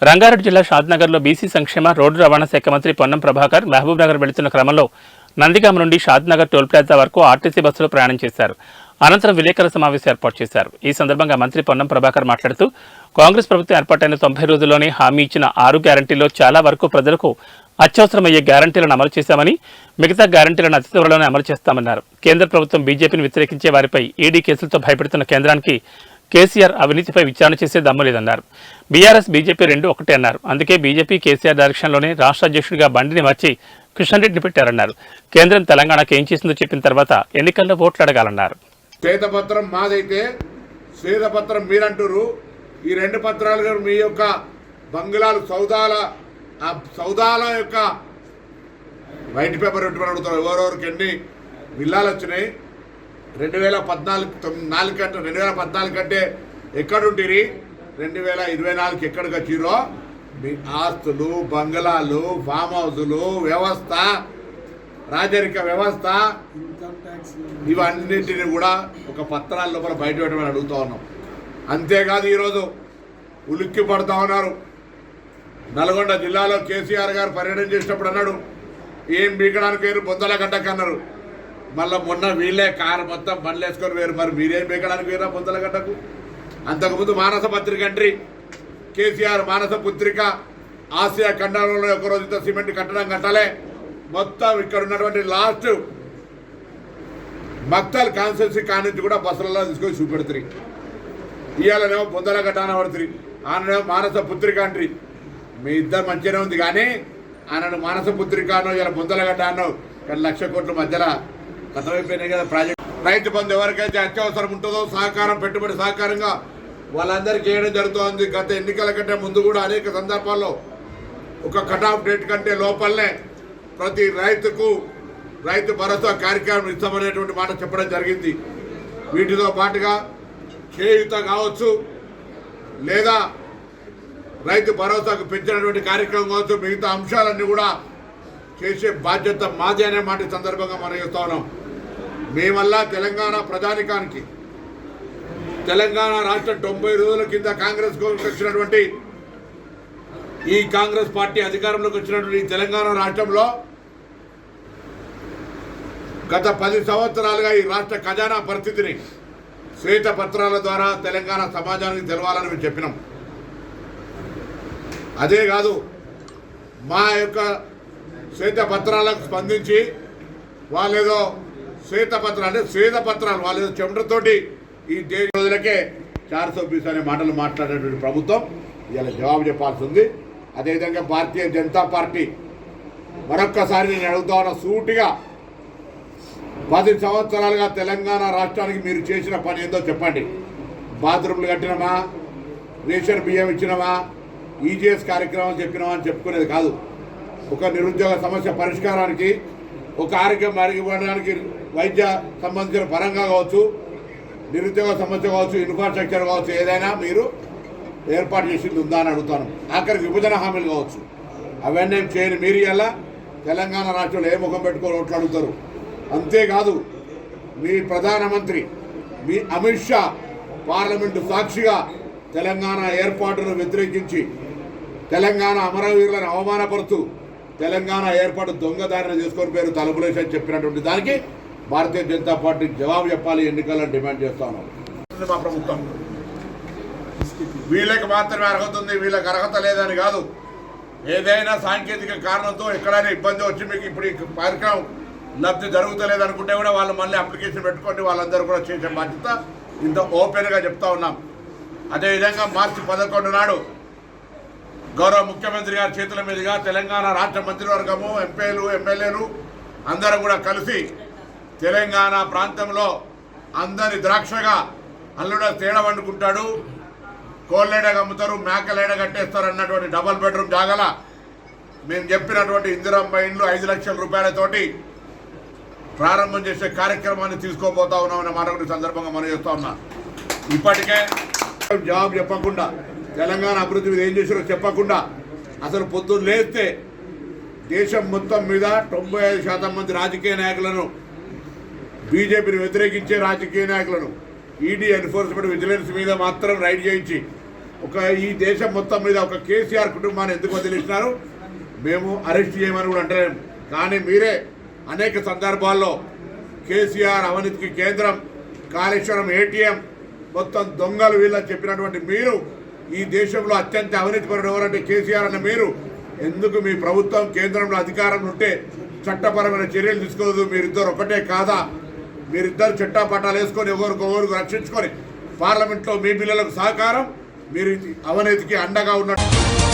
రంగారెడ్డి జిల్లా షాద్నగర్లో బీసీ సంక్షేమ రోడ్డు రవాణా శాఖ మంత్రి పొన్నం ప్రభాకర్ మహబూబ్నగర్ వెళుతున్న క్రమంలో నందిగామ నుండి షాద్నగర్ టోల్ ప్లాజా వరకు ఆర్టీసీ బస్సులో ప్రయాణం చేశారు. అనంతరం విలేకరుల సమావేశం ఏర్పాటు చేశారు. ఈ సందర్భంగా మంత్రి పొన్నం ప్రభాకర్ మాట్లాడుతూ కాంగ్రెస్ ప్రభుత్వం ఏర్పాటైన 90 రోజుల్లోనే హామీ ఇచ్చిన 6 గ్యారంటీల్లో చాలా వరకు ప్రజలకు అత్యవసరమయ్యే గ్యారంటీలను అమలు చేశామని, మిగతా గ్యారంటీలను అతి త్వరలోనే అమలు చేస్తామన్నారు. కేంద్ర ప్రభుత్వం బీజేపీని వ్యతిరేకించే వారిపై ఈడీ కేసులతో భయపెడుతున్న కేంద్రానికి కేసీఆర్ అవినీతిపై విచారణ చేసే దమ్ము లేదన్నారు. బీఆర్ఎస్ బీజేపీ రెండు ఒకటే అన్నారు. అందుకే బీజేపీ కేసీఆర్ డైరెక్షన్లోనే రాష్ట్ర అధ్యక్షుడిగా బండిని మార్చి కృష్ణారెడ్డిని పెట్టారన్నారు. కేంద్రం తెలంగాణకు ఏం చేసిందో చెప్పిన తర్వాత ఎన్నికల్లో ఓట్లు అడగాలన్నారు. శ్వేతపత్రం మాదైతే శ్వేతపత్రం మీరంటారు. ఈ 2 పత్రాలు మీ యొక్క బంగ్లాలు సౌదాల యొక్క వైట్ పేపర్ పెట్టుకుని అడుగుతారు. ఎవరెవరికి ఎన్ని బిల్లాలు వచ్చినాయి 2014 కంటే ఎక్కడుంటిరి 2024 ఎక్కడికి వచ్చిరో మీ ఆస్తులు, బంగ్లాలు, ఫామ్ హౌజులు, వ్యవస్థ, రాజరిక వ్యవస్థ, ఇవన్నింటినీ కూడా ఒక పత్రాల లోపల బయట పెట్టమని అడుగుతూ ఉన్నాం. అంతేకాదు ఈరోజు ఉలిక్కి పడుతూ ఉన్నారు. నల్గొండ జిల్లాలో కేసీఆర్ గారు పర్యటన చేసినప్పుడు అన్నాడు, ఏం బీకడానికి వేరు బొందల గడ్డకు అన్నారు. మళ్ళీ మొన్న వీళ్ళే కారు మొత్తం బండ్లు వేసుకొని వేరు. మరి మీరేం బీకడానికి వేరా బొందల గడ్డకు? అంతకుముందు మానస పత్రిక అంట్రీ కేసీఆర్ మానస పత్రిక ఆసియా ఖండంలో ఒకరోజుతో సిమెంట్ కట్టడం కట్టాలే. మొత్తం ఇక్కడ ఉన్నటువంటి లాస్ట్ మక్తల్ కాన్స్టిట్యున్సీ కానించి కూడా బస్సులలో తీసుకొని చూపెడుతుంది. ఇవాళనేమో బొందల గడ్డ అనబడుతుంది, ఆయననేమో మానస పుత్రిక అంట్రీ. మీ ఇద్దరు మంచిగానే ఉంది కానీ ఆయనను మానస పుత్రిక అనో ఇలా బొందల గడ్డ అనో కానీ 1,00,000 కోట్ల మధ్యలో కథమైపోయినాయి కదా ప్రాజెక్ట్. రైతు బంధు ఎవరికైతే అత్యవసరం ఉంటుందో సహకారం, పెట్టుబడి సహకారంగా వాళ్ళందరికీ చేయడం జరుగుతోంది. గత ఎన్నికల కంటే ముందు కూడా అనేక సందర్భాల్లో ఒక కట్ ఆఫ్ డేట్ కంటే లోపలనే ప్రతి రైతుకు రైతు భరోసా కార్యక్రమం ఇస్తామనేటువంటి మాట చెప్పడం జరిగింది. వీటితో పాటుగా చేయూత కావచ్చు, లేదా రైతు భరోసాకు పెంచినటువంటి కార్యక్రమం కావచ్చు, మిగతా అంశాలన్నీ కూడా చేసే బాధ్యత మాది అనే మాట సందర్భంగా మనం చేస్తా ఉన్నాం. మేమల్లా తెలంగాణ ప్రజానికానికి, తెలంగాణ రాష్ట్రం 90 రోజుల కింద కాంగ్రెస్ వచ్చినటువంటి ఈ కాంగ్రెస్ పార్టీ అధికారంలోకి వచ్చినటువంటి ఈ తెలంగాణ రాష్ట్రంలో గత 10 సంవత్సరాలుగా ఈ రాష్ట్ర ఖజానా పరిస్థితిని శ్వేతపత్రాల ద్వారా తెలంగాణ సమాజానికి తెలవాలని మేము చెప్పినాం. అదే కాదు, మా యొక్క శ్వేతపత్రాలకు స్పందించి వాళ్ళేదో శ్వేతపత్రాలు అంటే శ్వేతపత్రాలు వాళ్ళేదో చెమటతోటి ఈ దేశ రోజులకే 420 అనే మాటలు మాట్లాడేటువంటి ప్రభుత్వం ఇలా జవాబు చెప్పాల్సి ఉంది. అదేవిధంగా భారతీయ జనతా పార్టీ మరొక్కసారి నేను అడుగుతా ఉన్న సూటిగా 10 సంవత్సరాలుగా తెలంగాణ రాష్ట్రానికి మీరు చేసిన పని ఏందో చెప్పండి. బాత్రూమ్లు కట్టినమా, రేషన్ బియ్యం ఇచ్చినమా, ఈజీఎస్ కార్యక్రమాలు చెప్పినామా అని చెప్పుకునేది కాదు. ఒక నిరుద్యోగ సమస్య పరిష్కారానికి, ఒక ఆరోగ్యం మెరుగుపడడానికి వైద్య సంబంధించిన పరంగా కావచ్చు, నిరుద్యోగ సమస్య కావచ్చు, ఇన్ఫ్రాస్ట్రక్చర్ కావచ్చు, ఏదైనా మీరు ఏర్పాటు చేసింది ఉందా అని అడుగుతాను. ఆఖరికి విభజన హామీలు కావచ్చు, అవన్నీ చేయని మీరు ఇలా తెలంగాణ రాష్ట్రంలో ఏ ముఖం పెట్టుకొని ఓట్లు అడుగుతారు. అంతేకాదు, మీ ప్రధానమంత్రి మీ అమిత్ షా పార్లమెంటు సాక్షిగా తెలంగాణ ఏర్పాటును వ్యతిరేకించి తెలంగాణ అమరవీరులను అవమానపరుస్తూ తెలంగాణ ఏర్పాటు దొంగదారిన చేసుకొని పేరు తలుపులేసని చెప్పినటువంటి దానికి భారతీయ జనతా పార్టీ జవాబు చెప్పాలి, ఎన్నికల్లో డిమాండ్ చేస్తా ఉన్నాం. మా ప్రభుత్వం వీళ్ళకి మాత్రమే అర్హత ఉంది, వీళ్ళకి అర్హత లేదని కాదు. ఏదైనా సాంకేతిక కారణంతో ఎక్కడైనా ఇబ్బంది వచ్చి మీకు ఇప్పుడు ఈ కార్యక్రమం లబ్ధి జరుగుతలేదు అనుకుంటే కూడా వాళ్ళు మళ్ళీ అప్లికేషన్ పెట్టుకోండి, వాళ్ళందరూ కూడా చేసే బాధ్యత ఇంత ఓపెన్గా చెప్తా ఉన్నాం. అదేవిధంగా మార్చి 11 నాడు గౌరవ ముఖ్యమంత్రి గారి చేతుల మీదుగా తెలంగాణ రాష్ట్ర మంత్రివర్గము, ఎంపీలు, ఎమ్మెల్యేలు అందరూ కూడా కలిసి తెలంగాణ ప్రాంతంలో అందరి ద్రాక్షగా అల్లుడ తేడ వండుకుంటాడు, కోళ్ళేడ అమ్ముతారు, మేకలేడ కట్టేస్తారు అన్నటువంటి డబల్ బెడ్రూమ్ జాగల మేము చెప్పినటువంటి ఇందిరమ్మ ఇండ్లు 5 లక్షల రూపాయలతోటి ప్రారంభం చేసే కార్యక్రమాన్ని తీసుకోబోతా ఉన్నామనే మాట సందర్భంగా మనం చేస్తూ ఉన్నా. ఇప్పటికే జవాబు చెప్పకుండా, తెలంగాణ అభివృద్ధి మీద ఏం చేసారో చెప్పకుండా, అసలు పొద్దున్న లేస్తే దేశం మొత్తం మీద 95% మంది రాజకీయ నాయకులను, బీజేపీని వ్యతిరేకించే రాజకీయ నాయకులను ఈడీ ఎన్ఫోర్స్మెంట్ విజిలెన్స్ మీద మాత్రం రైడ్ చేయించి ఈ దేశం మొత్తం మీద ఒక కేసీఆర్ కుటుంబాన్ని ఎందుకు వదిలేసినారు? మేము అరెస్ట్ చేయమని కూడా అంటలేము. కానీ మీరే అనేక సందర్భాల్లో కేసీఆర్ అవినీతికి కేంద్రం, కాళేశ్వరం ఏటీఎం మొత్తం దొంగలు వీళ్ళని చెప్పినటువంటి మీరు ఈ దేశంలో అత్యంత అవినీతిపరుడు ఎవరంటే కేసీఆర్ అన్న మీరు ఎందుకు మీ ప్రభుత్వం కేంద్రంలో అధికారం ఉంటే చట్టపరమైన చర్యలు తీసుకోదు? మీరిద్దరు ఒకటే కాదా? మీరిద్దరు చట్టాపట్టాలు వేసుకొని ఒకరికి రక్షించుకొని పార్లమెంట్లో మీ బిల్లులకు సహకారం, మీరు అవినీతికి అండగా ఉన్నట్టు